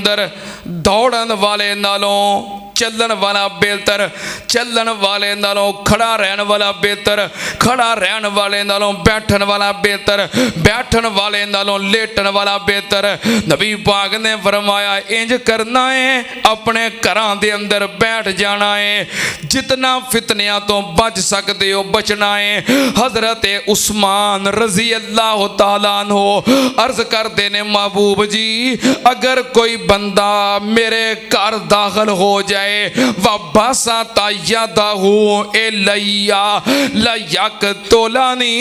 अंदर दौड़न वाले नालों चलन वाला बेहतर, चलन वाले नालों खड़ा रहन वाला बेहतर, खड़ा रहन वाले नालों बैठन वाला बेहतर, बैठन वाले नालों लेटन वाला बेहतर। नबी पाक ने फरमाया इंज करना है, अपने घरां दे अंदर बैठ जाना है, जितना फितनियां तो बच सकते हो बचना है। हजरत उस्मान रजी अल्लाह तआला अन्हु अर्ज करते ने महबूब जी अगर कोई बंदा मेरे घर दाखिल हो जाए वबासा तायदाहू इलैया लयक तोलानी,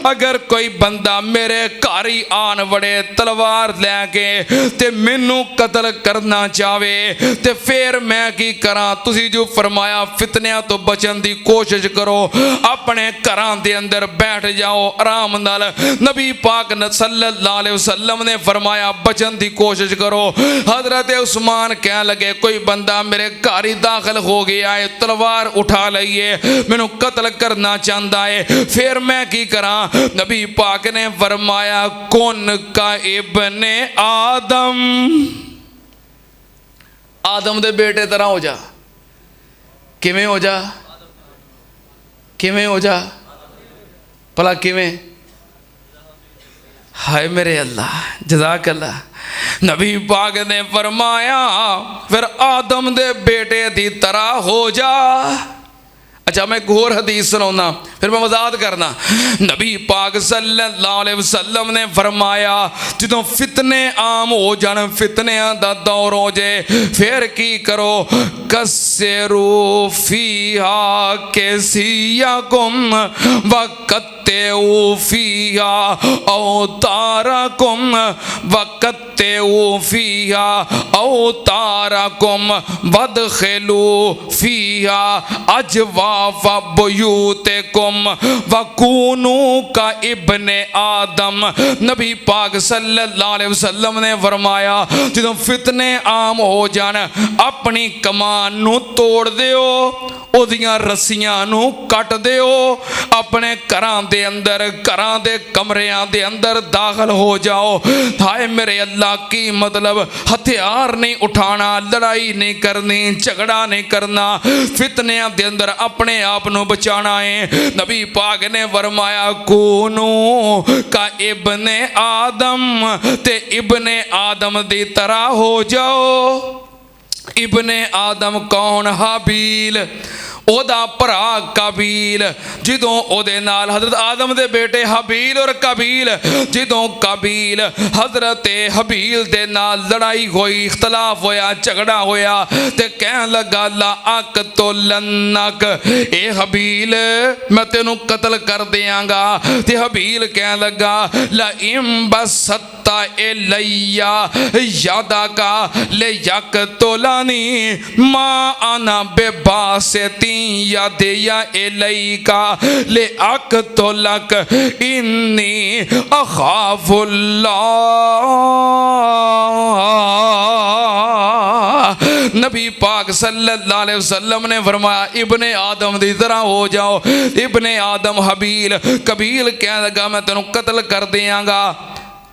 अगर कोई बंदा मेरे घर ही आन वड़े तलवार लैके ते मैनू कतल करना चाहे ते फिर मैं की करा। तुसी जो फरमाया फितनियां तो बचन की कोशिश करो, अपने घरां दे अंदर बैठ जाओ आराम नाल। नबी पाक सल्लल्लाहु अलैहि वसल्लम ने फरमाया बचन की कोशिश करो। हजरत उस्मान कह लगे कोई बंदा मेरे घर ही दाखिल हो गया है, तलवार उठा लईए, मैनू कत्ल करना चाहता है, फिर मैं की करा। नबी पाक ने फरमाया कौन का इब्ने आदम, आदम दे बेटे तरह हो जा। किवें हो जा, किवें हो जा भला किवें? हाय मेरे अल्लाह जज़ाक अल्लाह। नबी पाक ने फरमाया फिर आदम दे बेटे दी तरह हो जा। अच्छा मैं एक होर हदीस सुनाऊना फिर मैं वजाहत करना। नबी पाक सल्लल्लाहु अलैहि वसल्लम ने फरमाया जो फितने आम हो जान, फितनियां दा दौर हो जाए, फिर की करो कस्सेरू फीहा कैसियाकुम वकत्ते फीहा औतारकुम वकत्ते फीहा औतारकुम वदखिलू फीहा अजवा वबयूतकुम वकूनू का इब्ने आदम। नबी पाक सल्लल्लाहु अलैहि वसल्लम ने फरमाया जो फितने आम हो जान अपनी कमान नू तोड़ दियो, ओदियां रस्सियां नू कट दियो, अपने घरां दे अंदर घरां दे कमरियां दे अंदर दाखिल हो जाओ। हाय मेरे अल्लाह की मतलब हथियार नहीं उठाना, लड़ाई नहीं करनी, झगड़ा नहीं करना, फितनियां दे अंदर अपने आप को बचाना है। नबी पाक ने फरमाया कूनू का इब्ने आदम ते इब्ने आदम दी तरह हो जाओ। इब्ने आदम कौन? हाबील ओदा भरा काबील। जिदों ओदे नाल हजरत आदम दे बेटे हबील और काबील, जिदों काबील हजरत हबील दे नाल लड़ाई हुई, इख्तलाफ होया, झगड़ा होया ते कहन लगा ला अक तो लन्नक, ए हबील मैं तेनू कत्ल कर देंगा। ते हबील कहन लगा ला इम बसत्ता इलैया यादा का ले यक तोलानी मा आना बेबासेती या देया इलैका ले अक तो लक इन्नी अखाफुल्लाह। नबी पाक सल्लल्लाहु अलैहि वसल्लम ने फरमाया इब्ने आदम दी तरह हो जाओ। इब्ने आदम हबील कबील कह लगा मैं तेनू कत्ल कर देंगा,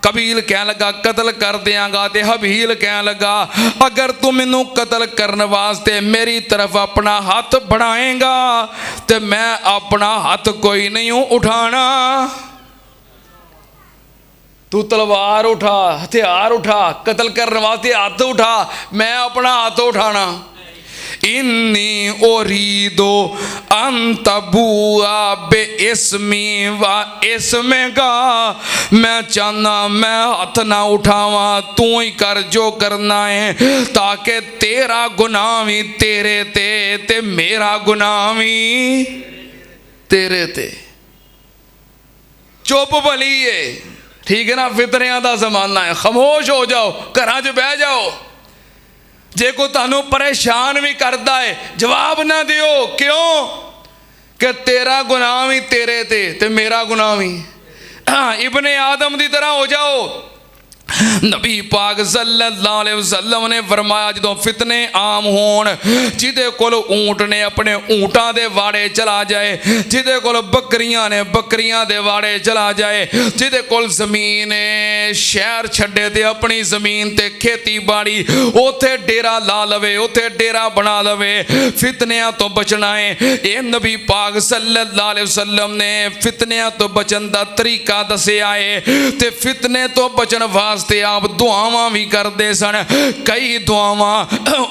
कबील कह लगा कत्ल कर देंगा। ते हबील कह लगा अगर तू मैनू कत्ल करने वास्ते मेरी तरफ अपना हाथ बढ़ाएगा तो मैं अपना हाथ कोई नहीं उठाना। तू तलवार उठा, हथियार उठा, कत्ल करने वास्ते हाथ उठा, मैं अपना हाथ उठाना। इन्नी ओरीदो अंतबुआ बे इसमी व इसमेगा, मैं चाहना मैं हाथ ना उठावा, तू ही कर जो करना है ताकि तेरा गुनाह भी तेरे ते मेरा गुनाह भी तेरे ते। चुप भली है ठीक है ना, फितरियां दा जमाना है, खामोश हो जाओ, घरां च बह जाओ। जे कोई तुहानू परेशान भी करता है जवाब ना दियो, क्यों कि तेरा गुनाह भी तेरे ते मेरा गुनाह भी। हाँ इब्ने आदम की तरह हो जाओ। नबी पाक सल्लल्लाहु अलैहि वसल्लम ने फरमाया जो फितने आम होण जिदे कोल ऊंट ने अपने ऊंटां दे वाड़े चला जाए, जिदे कोल बकरियां ने बकरियां दे वाड़े चला जाए, जिदे कोल जमीन है शहर छड्डे ते अपनी जमीन ते खेती बाड़ी उथे डेरा ला लवे, उथे डेरा बना लवे, फितनियां तो बचना है। ये नबी पाक सल्लल्लाहु अलैहि वसल्लम ने फितनियां तो बचन दा तरीका दस्या है। ते फितने तो बचन वास्ते आप दुआवां भी करते सन। कई दुआवां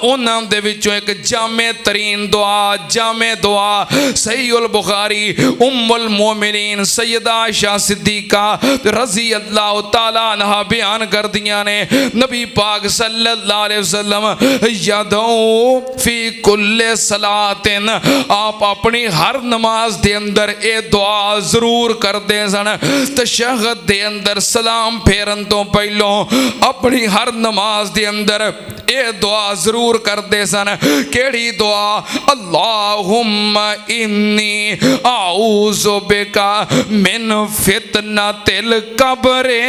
उन्हां दे विचों एक जामे तरीन दुआ, जामे दुआ सही उल बुखारी उम्मुल मोमिनीन सैयदा आयशा सिद्दीका रज़ी अल्लाह तआला अन्हा बयान कर दियां ने नबी पाक सल्लल्लाहु अलैहि वसल्लम यदऊ फी कुल्ले सलातिन आप अपनी हर नमाज दे अंदर ये दुआ जरूर करते सन। तशहद दे अंदर सलाम फेरन तो पहले अपनी हर नमाज दे अंदर ये दुआ जरूर करते सन। केड़ी दुआ? अल्लाहुम्मा इन्नी आऊज़ु बिका मिन फितनतिल कब्रे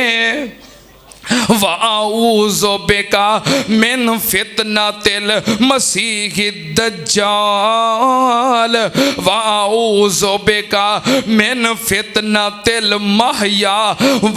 वाऊज़ु बिका मिन फितनतिल मसीहि दज्जाल वाऊज़ु बिका मिन फितनतिल महया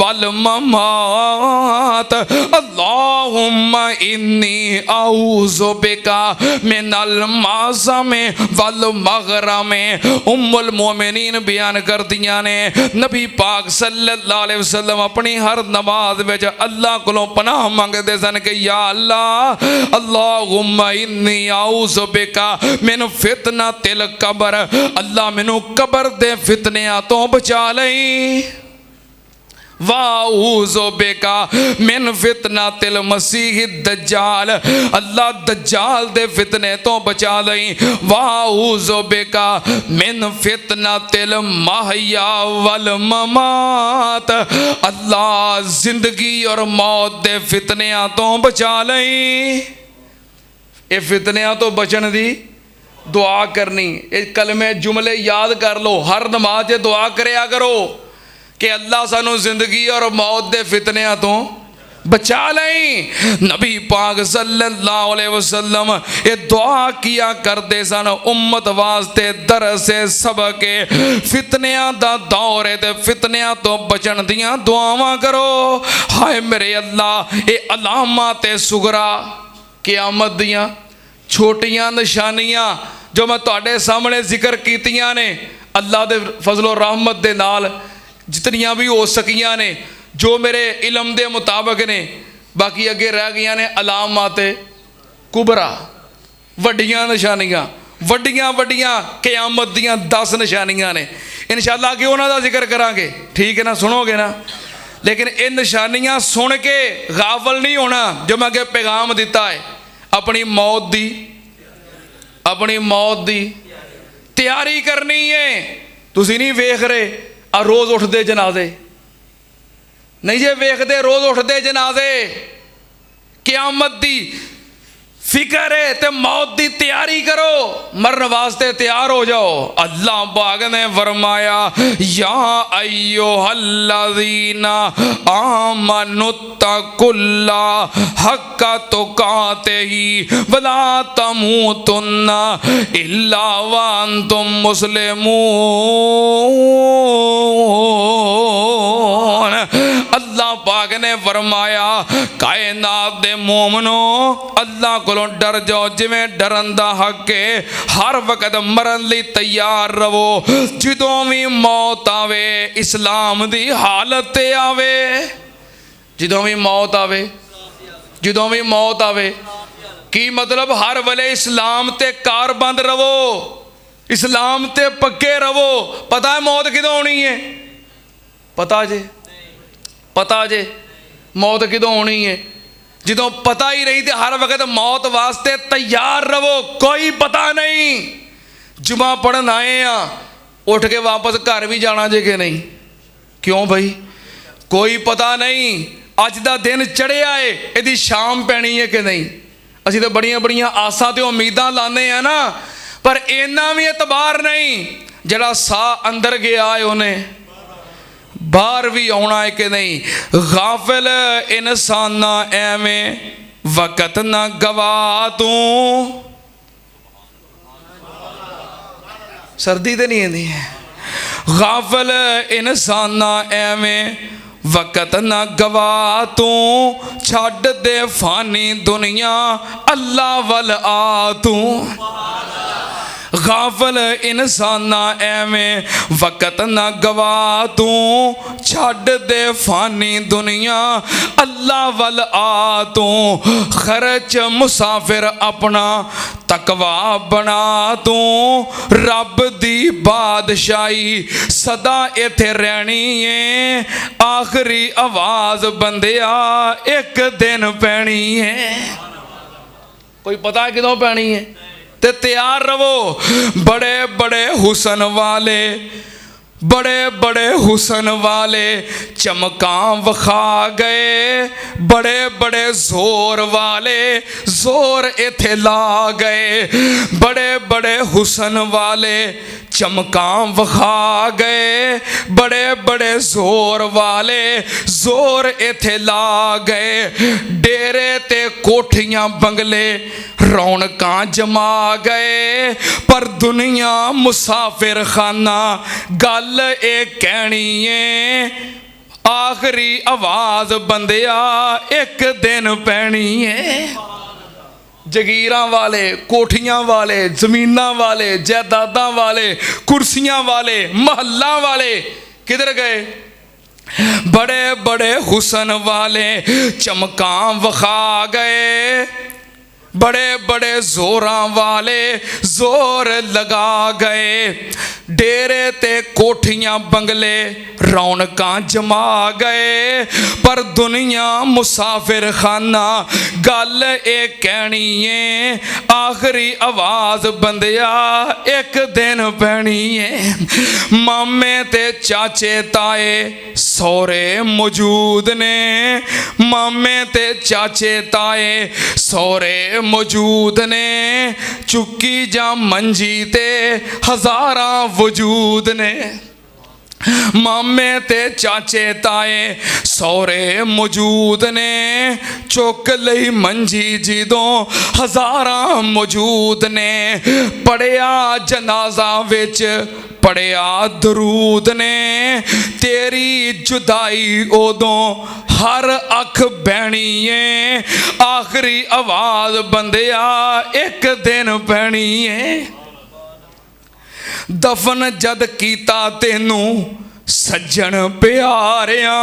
वल ममात अल्लाहुम्मा इन्नी आऊज़ु बिका मिनल माज़मे वल मग़रमे। उम्मुल मोमिनीन बयान कर दियां ने नबी पाक सल्लल्लाहु अलैहि वसल्लम अपनी हर नमाज विच अल्लाह कोलों पनाह मंगदे सन कि या अल्लाह अल्लाहुम्मा इन्नी आऊज़ु बिका मिन फितनतिल कब्र अल्लाह मैनू कब्र दे फितनियां तो बचा लई। वाऊज़ु बिका मिन फितनतिल मसीहि दज्जाल अल्लाह दज्जाल दे फितने तो बचा लई। वाऊज़ु बिका मिन फितनतिल महया वल ममात अल्लाह जिंदगी और मौत दे फितनियां तो बचा लई। ये फितनियां तो बचन दी दुआ करनी, ये कलमे जुमले याद कर लो, हर नमाज दुआ करया करो कि अल्लाह सानू जिंदगी और मौत दे फितनियां तो बचा लें। नबी पाक सल्लल्लाहु अलैहि वसल्लम ये दुआ किया करते सन उम्मत वास्ते दरस सबक फितनियां दा दौर है ते फितनियां तो बचन दियां दुआवां करो। हाय मेरे अल्लाह ये अलामत सुगरा क़यामत दियां छोटियां निशानियां जो मैं तुहाडे सामने जिक्र कीतियां ने अल्लाह दे फजलो रहमत दे नाल जितनियां भी हो सकियां ने जो मेरे इलम दे मुताबिक ने, बाकी अगे रह गई ने अलामत कुबरा वड्डियां निशानियां, वड्डियां वड्डियां क़यामत दियां 10 निशानियां ने। इंशाअल्लाह अगे उन्हां दा जिक्र करांगे, ठीक है ना, सुनोगे ना। लेकिन ये निशानियां सुन के गाफल नहीं होना जो मैं अगे पैगाम दिता है। अपनी मौत दी तैयारी करनी है। तुसीं नहीं वेख रहे आ रोज़ उठते जनाजे, नहीं जे वेखते रोज़ उठते जनाजे, क़यामत दी फिक्र है तो मौत की तैयारी करो, मरन वास्ते तैयार हो जाओ। अल्लाह पाक ने फरमाया या अय्युहल्लज़ीना आमनुत्तकुल्ला हक्का तुकातिही वला तमूतुन्ना इल्ला व अंतुम मुस्लिमून। अल्लाह पाक ने फरमाया कायनात दे मोमनो अल्लाह को डर जाओ जिवें डरन दा हक है। हर वक्त मरन लई तैयार रवो। जदों भी मौत आवे इस्लाम दी हालत ते आवे, जदों भी मौत आवे, जदों भी मौत आवे की मतलब हर वेले इस्लाम ते कारबंद रवो, इस्लाम ते पक्के रवो। पता है मौत किदों होनी है? पता जे, पता जे मौत किदों होनी है? जदों पता ही नहीं तो हर वक्त मौत वास्ते तैयार रवो। कोई पता नहीं, जुमा पढ़न आए हैं उठ के वापस घर भी जाना जे कि नहीं? क्यों भाई? कोई पता नहीं अज दा दिन चढ़िया है इहदी शाम पैनी है कि नहीं। असीं तो बड़ियां बड़ियां आसां ते उम्मीदां लाने हैं ना, पर इन्ना भी एतबार नहीं। जिहड़ा साह अंदर गया है उन्हें बाहर भी आना है कि नहीं। गाफिल इंसान ना एवें वक़्त ना गवा तू। सर्दी तो नहीं आती है। गाफिल इंसान ना एवें वक़्त ना गवा तू। छड्ड दे फानी दुनिया अल्लाह वल आ तू। गाफिल इंसान ना एवें वक़्त ना गवा तू। छड्ड दे फानी दुनिया अल्लाह वल आ तू। खर्च मुसाफिर अपना तकवा बना तू। रब दी बादशाही सदा इत्थे रहनी है। आखिरी आवाज़ बंदिया एक दिन पैनी है। कोई पता है किदों पैनी है? ते तैयार रहो। बड़े बड़े हुसन वाले, बड़े बड़े हुसन वाले चमकां वखा गए। बड़े बड़े जोर वाले जोर इत्थे ला गए। बड़े बड़े हुसन वाले चमकां वखा गए। बड़े बड़े जोर वाले जोर इत्थे ला गए। डेरे ते कोठियां बंगले रौनकां जमा गए। पर दुनिया मुसाफिर खाना गल ए कहनी है। आखिरी आवाज बंदिया एक दिन पैनी है। जगीरां वाले, कोठियां वाले, जमीनां वाले, जायदादां वाले, कुर्सियां वाले, महल्ला वाले किधर गए? बड़े बड़े हुसन वाले चमकां वखा गए। बड़े बड़े जोरां वाले जोर लगा गए। डेरे ते कोठियां बंगले रौनकां जमा गए। पर दुनिया मुसाफिर खाना गल ए कहनी है। आखिरी आवाज़ बंदिया एक दिन पैनी है। मामे ते चाचे ताए सौरे मौजूद ने। मामे ते चाचे ताए सौरे मौजूद ने। चुक्की जा मंजी ते हज़ारां वजूद ने। मामे ते चाचे ताए सौरे मौजूद ने। चुक लई मंजी जिदों हज़ारां मौजूद ने। पढ़िया जनाजा विच पढ़िया दरूद ने। तेरी जुदाई उदों हर अख बहनी है। आखिरी आवाज़ बंदिया एक दिन पैनी है। दफन जद कीता तेनू सज्जन प्यारिया।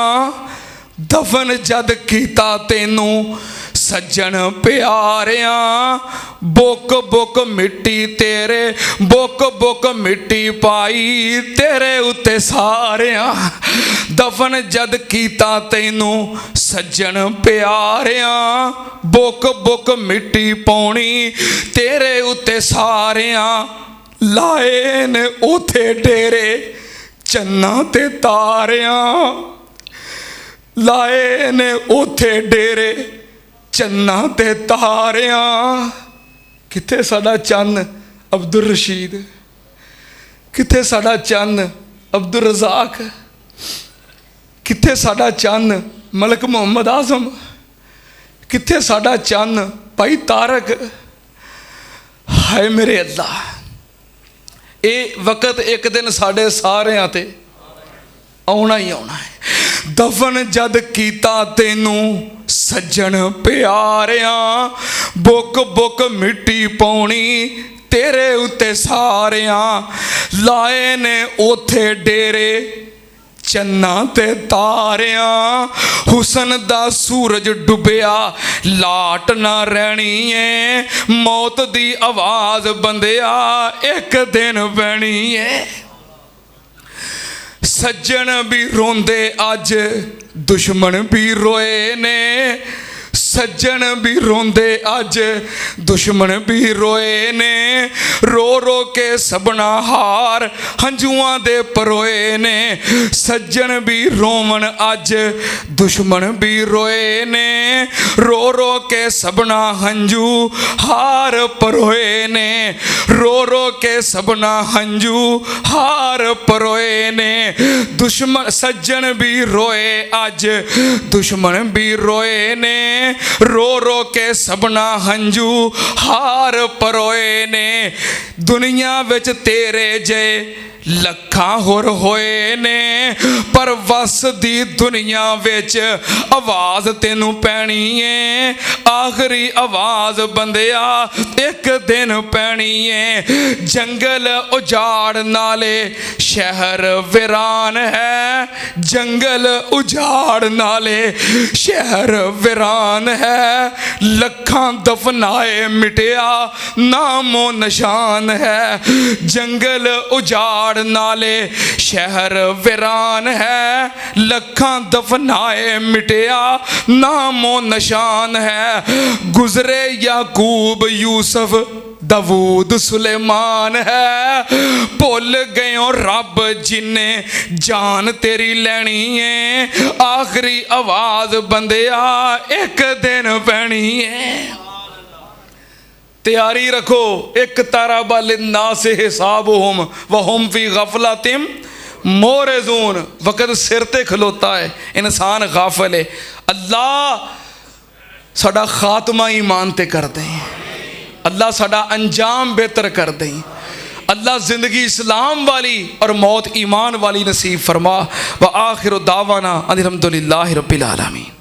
दफन जद कीता तेनू सज्जन प्यारिया। बुक बुक मिट्टी तेरे, बुक बुक मिट्टी पाई तेरे उत्ते सारिया। दफन जद कीता तेनू सज्जन प्यारिया। बुक बुक मिट्टी पाउनी तेरे उत्ते सारिया। लाए ने उथे डेरे चन्ना ते तारिया। लाए ने उथे डेरे चन्ना ते तारिया। किथे साडा चन्न अब्दुल रशीद? किथे साडा चन्न अब्दुल रज़ाक? किथे साडा चन्न मलक मोहम्मद आज़म? किथे साडा चन्न भाई तारक? हाय मेरे अल्लाह, ये वक़्त एक दिन साढ़े सारिਆਂ ते आना ही आना है। दफन जद कीता तेनू सज्जन प्यारिया। बुक बुक मिट्टी पाउनी तेरे उत्ते सारिया। लाए ने उथे डेरे चन्ना ते तारिया। हुसन दा सूरज डुबिया लाट ना रहनी है। मौत दी आवाज़ बंदिया एक दिन पैनी है। सज्जन भी रोंदे अज दुश्मन भी रोए ने। सज्जन भी रोंदे अज दुश्मन भी रोए ने रो रो के सबना हार हंजुआं दे परोए ने सज्जन भी रोवन अज दुश्मन भी रोए ने रो रो के सबना हंजू हार परोए ने रो रो के सबना हंजू हार परोए ने दुश्मन सज्जन भी रोए अज दुश्मन भी रोए ने रो रो के सबना हंजू हार परोए ने दुनिया विच तेरे जे ਲੱਖਾਂ ਹੋਰ ਹੋਏ ਨੇ ਪਰ ਵਸਦੀ ਦੁਨੀਆ ਵਿੱਚ ਆਵਾਜ਼ ਤੈਨੂੰ ਪੈਣੀ ਏ ਆਖਰੀ ਆਵਾਜ਼ ਬੰਦਿਆ ਇੱਕ ਦਿਨ ਪੈਣੀ ਏ ਜੰਗਲ ਉਜਾੜ ਨਾਲੇ ਸ਼ਹਿਰ ਵੀਰਾਨ ਹੈ ਜੰਗਲ ਉਜਾੜ ਨਾਲੇ ਸ਼ਹਿਰ ਵੀਰਾਨ ਹੈ ਲੱਖਾਂ ਦਫਨਾਏ ਮਿਟਿਆ ਨਾਮੋ ਨਿਸ਼ਾਨ ਹੈ ਜੰਗਲ ਉਜਾੜ नाले शहर वीरान है लखां दफनाए मिटिया नामो निशान है गुजरे याकूब यूसुफ दाऊद सुलेमान है भुल गयो रब जिन्ने जान तेरी लैनी है आखिरी आवाज बंदिया एक दिन पैनी है तैयारी रखो एक तारा बाल ना से हिसाब होम व होम फी गफलातिम मोरजून वक़्त सिर ते खलोता है इंसान गाफिल है अल्लाह साडा खात्मा ईमान ते कर दें अल्लाह साडा अंजाम बेहतर कर दें अल्लाह ज़िंदगी इस्लाम वाली और मौत ईमान वाली नसीब फरमा व आखिर दावाना अल्हम्दुलिल्लाहि रब्बिल आलमीन।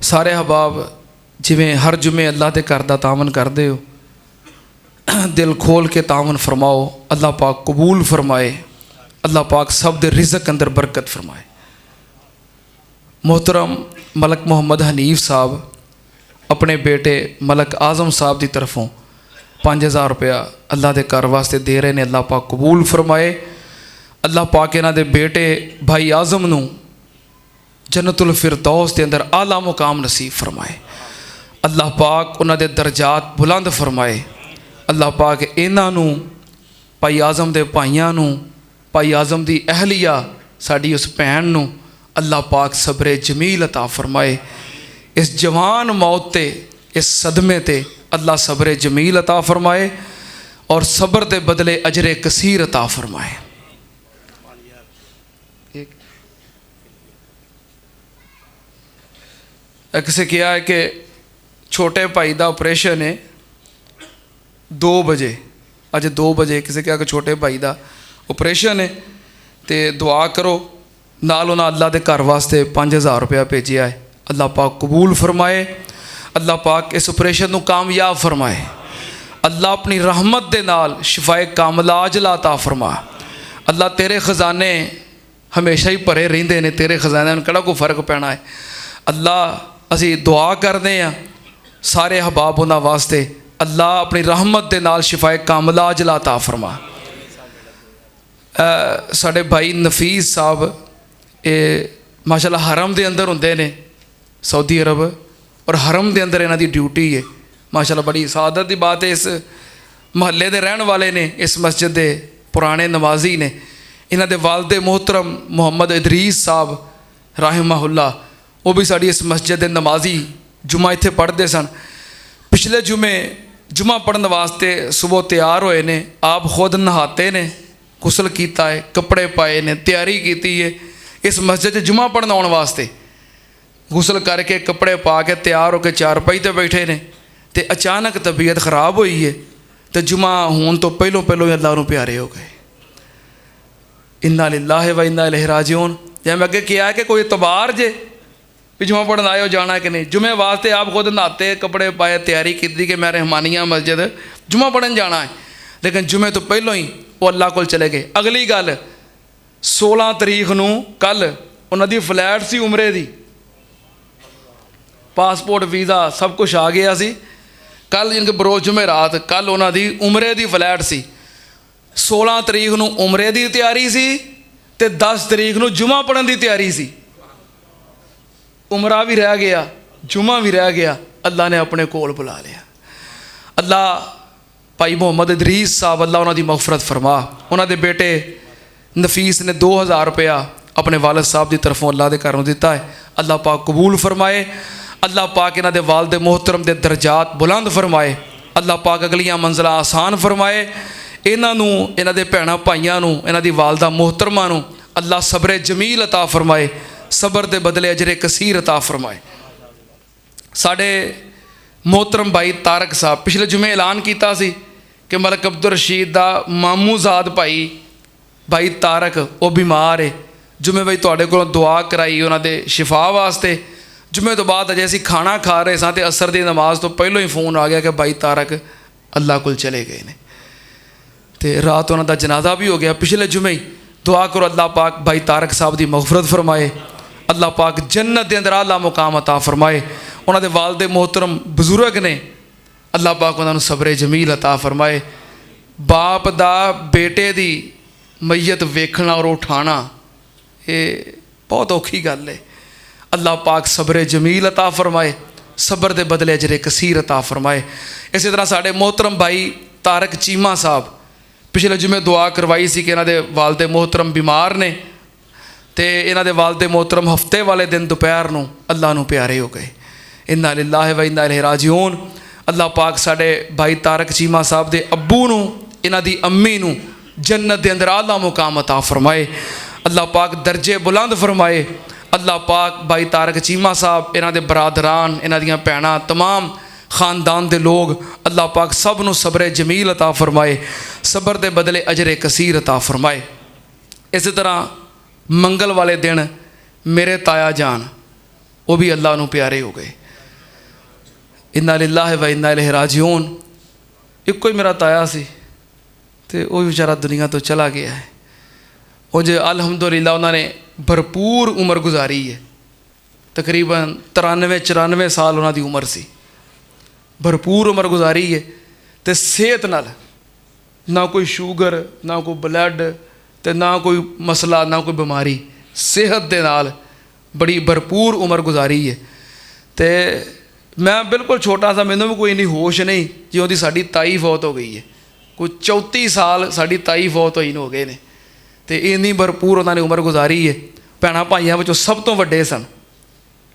सारे हबाब जिमें हर जुमे अल्लाह के घर का तावन करते हो दिल खोल के तावन फरमाओ अल्लाह पाक कबूल फरमाए अल्लाह पाक सब दे रिज़्क अंदर बरकत फरमाए। मोहतरम मलक मोहम्मद हनीफ साहब अपने बेटे मलक आज़म साहब की तरफों 5000 रुपया अल्लाह के घर वास्ते दे रहे हैं अल्लाह पाक कबूल फरमाए अल्लाह पाक इन्हां दे बेटे भाई आज़म नूं जन्नतुल फिरदौस के अंदर आला मुकाम नसीब फरमाए अल्लाह पाक उन्हां दे दर्जात बुलंद फरमाए अल्लाह पाक इन्हां भाई आज़म दे भाइयां नूं भाई आज़म दी अहलिया साडी उस भैन नूं अल्लाह पाक सबरे जमील अता फरमाए इस जवान मौत ते इस सदमे ते अल्लाह सबरे जमील अता फरमाए और सब्र के बदले अजरे कसीर अता फरमाए। किसी किया है कि छोटे भाई का ऑपरेशन है 2 बजे अज 2 बजे किसी क्या कि छोटे भाई का ऑपरेशन है तो दुआ करो नाल उन्हें अल्लाह के घर वास्ते 5000 रुपया भेजिया है अल्लाह पाक कबूल फरमाए अल्लाह पाक इस ऑपरेशन को कामयाब फरमाए अल्लाह अपनी रहमत के नाल शिफाए कामलाज लाता फरमा अल्लाह तेरे खजाने हमेशा ही भरे रहिंदे ने तेरे खजाने में किहड़ा कोई फर्क पैना है अल्लाह असी दुआ करते हैं सारे हबाब उन्हां वास्ते अल्लाह अपनी रहमत के नाल शिफाए कामलाज लाता फरमा। साढ़े भाई नफीस साहब ये माशाल्लाह हरम के अंदर होंदे ने सऊदी अरब और हरम के अंदर इन्हां दी ड्यूटी है माशाल्लाह बड़ी सादत की बात है इस महल्ले के रहने वाले ने इस मस्जिद के पुराने नमाजी ने इन्हां दे वालिद मोहतरम मुहम्मद इदरीस साहब राहिमहुल्लाह वो भी साड़ी इस मस्जिद के नमाजी जुमा इत्थे पढ़ते सन पिछले जुमे जुमा पढ़ने वास्ते सुबह तैयार होए ने आप खुद नहाते ने गुसल किया है कपड़े पाए ने तैयारी की है इस मस्जिद जुमा पढ़न आने वास्ते गुसल करके कपड़े पा के तैयार होकर चारपाई ते बैठे ने, तो अचानक तबीयत खराब हुई है, तो जुमा होने तो पहलों पहलों ही अल्लाह नूं प्यारे हो गए। इन्ना लिल्लाहि व इन्ना इलैहि राजिऊन। जै मैं अगे किया है कि कोई इतबार जे भी जुमा पढ़न आए हो जाना कि नहीं, जुमे वास्ते आप खुद नहाते कपड़े पाए तैयारी की कि मैं रहमानिया मस्जिद जुमा पढ़न जाना है, लेकिन जुमे तो पहलों ही वो अल्लाह कोल चले गए। अगली गल 16 तरीक नूं कल उन्होंने फ्लैट सी उमरे दी, पासपोर्ट वीज़ा सब कुछ आ गया सी। कल इनके बरोज जुमे रात कल उन्होंने उमरे दी फ्लैट सी। 16 तरीक नूं उमरे दी तैयारी सी ते 10 तरीक नूं जुमा पढ़न दी तैयारी सी। उमरा भी रह गया, जुमा भी रह गया, अल्लाह ने अपने कोल बुला लिया। अल्लाह भाई मुहम्मद इदरीस साहब अल्लाह उन्होंने मगफरत फरमा, उन्होंने बेटे नफीस ने 2000 रुपया अपने वालिद साहब की तरफों अल्लाह के घरों दिता है। अल्लाह पाक कबूल फरमाए, अल्लाह पाक इन्हां दे वालिद मोहतरम दे दर्जात बुलंद फरमाए, अल्लाह पाक अगलियां मंजिलां आसान फरमाए। इन्हां नूं इन्हां दे भैणां भाइयां नूं इन्हां दी वालदा मोहतरमा नूं अल्लाह सब्रे जमील अता फरमाए, सबर दे बदले अजरे कसीर अता फरमाए। साडे मोहतरम भाई तारक साहब पिछले जुमे ऐलान किया सी कि मलक अब्दुल रशीद दा मामूजाद भाई तारक वो बीमार है। जुमे भाई तुहाडे कोलों दुआ कराई उन्होंने शिफा वास्ते। जुमे तो बाद अजे असीं खाना खा रहे सां ते असर दी नमाज तो पहलों ही फ़ोन आ गया कि भाई तारक अल्लाह कोल चले गए ने, तो रात उन्हों का जनाजा भी हो गया पिछले जुमे ही। दुआ करो अल्लाह पाक भाई तारक साहब की मगफरत फरमाए, अल्लाह पाक जन्नत के अंदर आला मुकाम अता फरमाए। उन्होंने वालदे मोहतरम बजुर्ग ने, अल्लाह पाक उन्होंने सब्रे जमील अता फरमाए। बाप दा बेटे की मैयत वेखना और उठाना ये बहुत औखी गल है। अल्लाह पाक सब्रे जमील अता फरमाए, सबर के बदले अजरे कसीर अता फरमाए। इस तरह साढ़े मोहतरम भाई तारक चीमा साहब पिछले जुमे दुआ करवाई सी कि इन्हां दे वालदे मोहतरम बीमार ने, तो इन्हां दे वालदे मोहतरम हफ्ते वाले दिन दोपहर नूं अल्लाह नूं प्यारे हो गए। इन्ना लिल्लाहि व इन्ना इलैहि राजिऊन। अल्लाह पाक साढ़े भाई तारक चीमा साहब दे अब्बू नूं इन्हां दी अम्मी नूं जन्नत दे अंदर आला मुकाम अता फरमाए, अल्लाह पाक दर्जे बुलंद फरमाए। अल्लाह पाक भाई तारक चीमा साहब इन्हां दे बरादरान इन्हां दियां भैणां तमाम खानदान दे लोग अल्लाह पाक सब नूं सब्रे जमील अता फरमाए, सबर दे बदले अजरे कसीर अता फरमाए। इस तरह मंगल वाले दिन मेरे ताया जान वो भी अल्लाह नूं प्यारे हो गए। इन्ना लिल्लाहि व इन्ना इलैहि राजिऊन। इक्को ही मेरा ताया सी ते वो बेचारा दुनिया तो चला गया है। वो जो अल्हम्दुलिल्लाह उन्होंने भरपूर उम्र गुजारी है, तकरीबन 93-94 साल उन्होंने उम्र सी, भरपूर उम्र गुजारी है। तो सेहत नाल ना कोई शुगर ना कोई ब्लड तो ना कोई मसला ना कोई बीमारी, सेहत दे नाल बड़ी भरपूर उम्र गुजारी है। तो मैं बिल्कुल छोटा सा, मैनू भी कोई इन्नी होश नहीं जी उहदी साडी ताई फौत हो गई है, कोई 34 साल साडी ताई फौत होई हो गए ने, तो इन्नी भरपूर उन्होंने उम्र गुजारी है। भैणां भाइयों विचों सब तो वड्डे सन,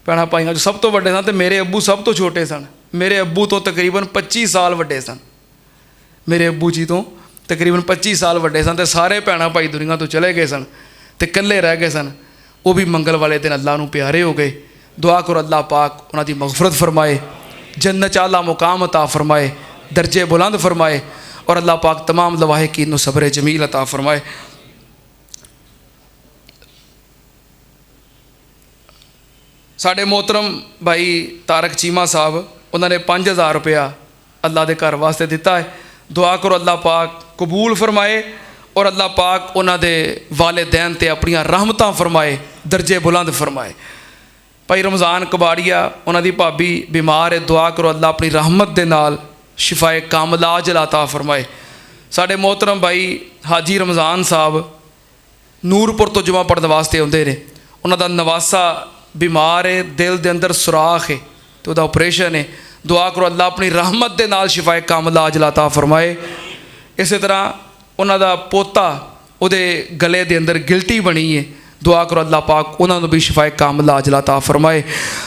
भैणां भाइयों विचों सब तो वड्डे सन, तो मेरे अब्बू सब तो छोटे सन। मेरे अब्बू तो तकरीबन 25 साल वड्डे सन, मेरे अब्बू जी तो तकरीबन 25 साल वड्डे सन। तो सारे भैणां भाई दुनिया तो चले गए सन, तो कल्ले रह गए सन। वो भी मंगल वाले दिन अल्लाह नूं प्यारे हो गए। दुआ करो अल्लाह पाक उन्हां दी मगफरत फरमाए, जन्नत च आला मुकाम अता फरमाए, दर्जे बुलंद फरमाए, और अल्लाह पाक तमाम लवाहिकीन नूं सब्रे जमील अता फरमाए। साढ़े मोहतरम भाई तारक चीमा साहब उन्होंने 5000 रुपया अल्लाह के घर वास्ते दिता है। दुआ करो अल्लाह पाक कबूल फरमाए, और अल्लाह पाक उन्होंने वालिदैन ते अपनियां रहमतां फरमाए, दर्जे बुलंद फरमाए। भाई रमज़ान कबाड़िया उन्होंने भाभी बीमार है, दुआ करो अल्लाह अपनी रहमत के नाल शिफाए कामला अता फरमाए। साढ़े मोहतरम भाई हाजी रमज़ान साहब नूरपुर तो जुमा पढ़ने वास्ते आते हैं, उन्होंने नवासा बीमार है, दिल के अंदर सुराख है, तो वह ऑपरेशन है। दुआ करो अल्लाह अपनी रहमत के नाल शिफाए कामला अता फरमाए। इस तरह उन्होंने पोता उहदे गले के अंदर गिल्टी बनी है, दुआ करो अल्लाह पाक उन्होंने भी शिफाए कामला अता फरमाए।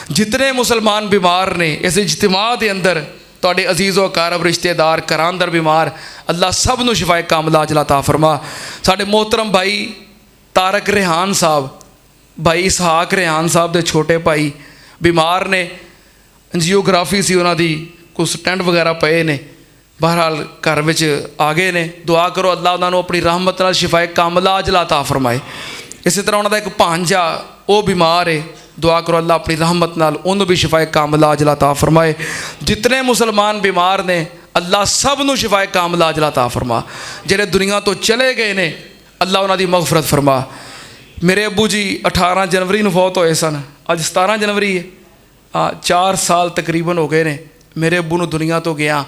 जितने मुसलमान बीमार ने इस इज्तिमा के अंदर, तुहाडे अजीज़ो कारब रिश्तेदार घर अंदर बीमार, अल्लाह सब नूं शिफाए कामला अता फरमा। साडे मोहतरम भाई तारक रेहान साहब ਭਾਈ ਇਸਹਾਕ ਰਿਆਨ ਸਾਹਿਬ ਦੇ ਛੋਟੇ ਭਾਈ ਬਿਮਾਰ ਨੇ, ਐਂਜੀਓਗ੍ਰਾਫੀ ਸੀ ਉਹਨਾਂ ਦੀ, ਕੁਝ ਸਟੈਂਟ ਵਗੈਰਾ ਪਏ ਨੇ। ਬਹਰਹਾਲ ਘਰ ਵਿੱਚ ਆ ਗਏ ਨੇ। ਦੁਆ ਕਰੋ ਅੱਲਾ ਉਹਨਾਂ ਨੂੰ ਆਪਣੀ ਰਹਿਮਤ ਨਾਲ ਸ਼ਿਫਾਏ ਕਾਮਲਾ ਅਜਲਾ ਅਤਾ ਫਰਮਾਏ। ਇਸੇ ਤਰ੍ਹਾਂ ਉਹਨਾਂ ਦਾ ਇੱਕ ਭਾਂਜਾ ਉਹ ਬਿਮਾਰ ਹੈ, ਦੁਆ ਕਰੋ ਅੱਲਾ ਆਪਣੀ ਰਹਿਮਤ ਨਾਲ ਉਹਨੂੰ ਵੀ ਸ਼ਿਫਾਏ ਕਾਮਲਾ ਅਜਲਾ ਅਤਾ ਫਰਮਾਏ। ਜਿਤਨੇ ਮੁਸਲਮਾਨ ਬਿਮਾਰ ਨੇ ਅੱਲਾ ਸਭ ਨੂੰ ਸ਼ਿਫਾਏ ਕਾਮਲਾ ਅਜਲਾ ਅਤਾ ਫਰਮਾ। ਜਿਹੜੇ ਦੁਨੀਆ ਤੋਂ ਚਲੇ ਗਏ ਨੇ ਅੱਲਾ ਉਹਨਾਂ ਦੀ ਮਗਫਰਤ ਫਰਮਾ। ਮੇਰੇ ਅੱਬੂ ਜੀ 18 ਜਨਵਰੀ ਨੂੰ ਫੌਤ ਹੋਏ ਸਨ। ਅੱਜ 17 ਜਨਵਰੀ ਹੈ। 4 ਸਾਲ ਤਕਰੀਬਨ ਹੋ ਗਏ ਨੇ ਮੇਰੇ ਅੱਬੂ ਨੂੰ ਦੁਨੀਆ ਤੋਂ ਗਿਆ।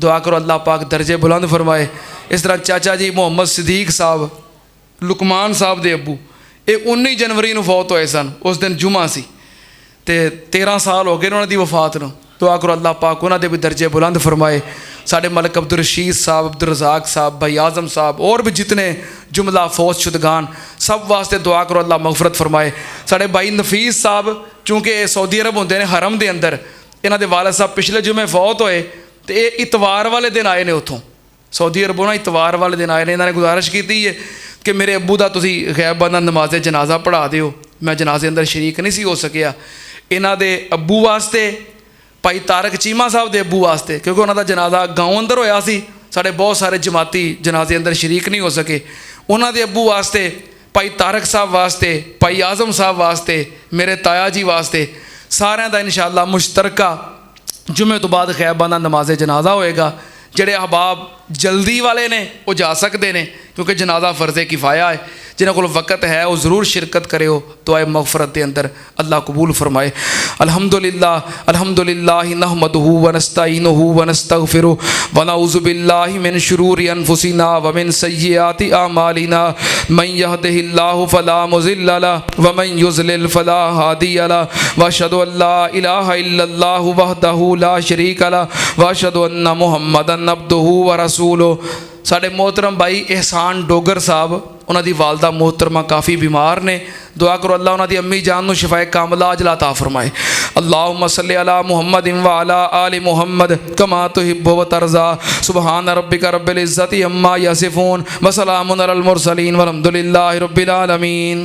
ਦੁਆ ਕਰੋ ਅੱਲਾ ਪਾਕ ਦਰਜੇ ਬੁਲੰਦ ਫਰਮਾਏ। ਇਸ ਤਰ੍ਹਾਂ ਚਾਚਾ ਜੀ ਮੁਹੰਮਦ ਸਦੀਕ ਸਾਹਿਬ ਲੁਕਮਾਨ ਸਾਹਿਬ ਦੇ ਅੱਬੂ, ਇਹ 19 ਜਨਵਰੀ ਨੂੰ ਫੌਤ ਹੋਏ ਸਨ। ਉਸ ਦਿਨ ਜੁਮਾ ਸੀ ਅਤੇ 13 ਸਾਲ ਹੋ ਗਏ ਨੇ ਉਹਨਾਂ ਦੀ ਵਫਾਤ ਨੂੰ। ਦੁਆ ਕਰੋ ਅੱਲਾ ਪਾਕ ਉਹਨਾਂ ਦੇ ਵੀ ਦਰਜੇ ਬੁਲੰਦ ਫਰਮਾਏ। ਸਾਡੇ ਮਲਕ ਅब्दुल रशीद साहब, अब्दुल रज़ाक साहब, भाई आज़म साहब और भी जितने जुमला फौज शुदगान सब वास्ते दुआ करो अल्लाह मगफरत फरमाए। साढ़े भाई नफीस साहब चूँकि सऊदी अरब होंगे ने हरम के अंदर, इन्हों के वालद साहब पिछले जुमे फौत होए तो ये इतवार वाले दिन आए ने उत्थों सऊदी अरबों ना, इतवार वाले दिन आए ने। इन्होंने गुजारिश की है कि मेरे अब्बू का तुसी गैबबाना नमाज़े जनाजा पढ़ा दिओ। मैं जनाजे अंदर शरीक नहीं सी हो सकिया। इन्हों के अब्बू वास्ते भाई तारक चीमा साहब के अब्बू वास्ते, क्योंकि उन्होंने जनाजा गाँव अंदर होया सी, साढ़े बहुत सारे जमाती जनाजे अंदर शरीक नहीं हो सके। उन्होंने अब्बू वास्ते, भाई तारक साहब वास्ते, भाई आज़म साहब वास्ते, मेरे ताया जी वास्ते, सारिਆਂ ਦਾ इंशाअल्लाह मुश्तरका जुमे तो बाद गैबाना नमाज़े जनाजा होएगा। ਜਿਹੜੇ अहबाब जल्दी वाले ने वो जा सकते हैं, क्योंकि जनाजा फ़र्ज़े किफ़ाया है। जिन्हों को वक़्त है वो ज़रूर शिरकत करे। दुआए मग़फ़रत के अंदर अल्लाह कबूल फरमाए। अल्हम्दुलिल्लाह नहमदुहु व नस्तईनुहु व नस्तग़फ़िरुहु व नऊज़ु बिल्लाहि मिन शुरूरि अनफुसिना व मिन सय्यिआति आमालिना मन यहदिहिल्लाहु फला मुज़िल्ल लहु व मन युज़लिल फला हादिय लहु व अशहदु अल्ला इलाहा इल्लल्लाहु वहदहु ला शरीका लहु व अशहदु अन्ना मुहम्मदन अब्दुहु व रसूलुहु। साढ़े मोहतरम भाई एहसान डोगर साहब, उन्होंने वालदा मोहतरमा काफ़ी बीमार ने। दुआ करो अल्लाह उन्होंने अम्मी जान शिफाए कामला अजला अता फरमाए। अल्लाहुम्मा सल्लि अला मुहम्मद व अला आलि मुहम्मद कमा तुहिब्बु व तर्ज़ा। सुबहान रब्बिका रब्बिल इज़्ज़ति अम्मा यसिफून व सलामुन अलल मुरसलीन वल्हम्दुलिल्लाहि रब्बिल आलमीन।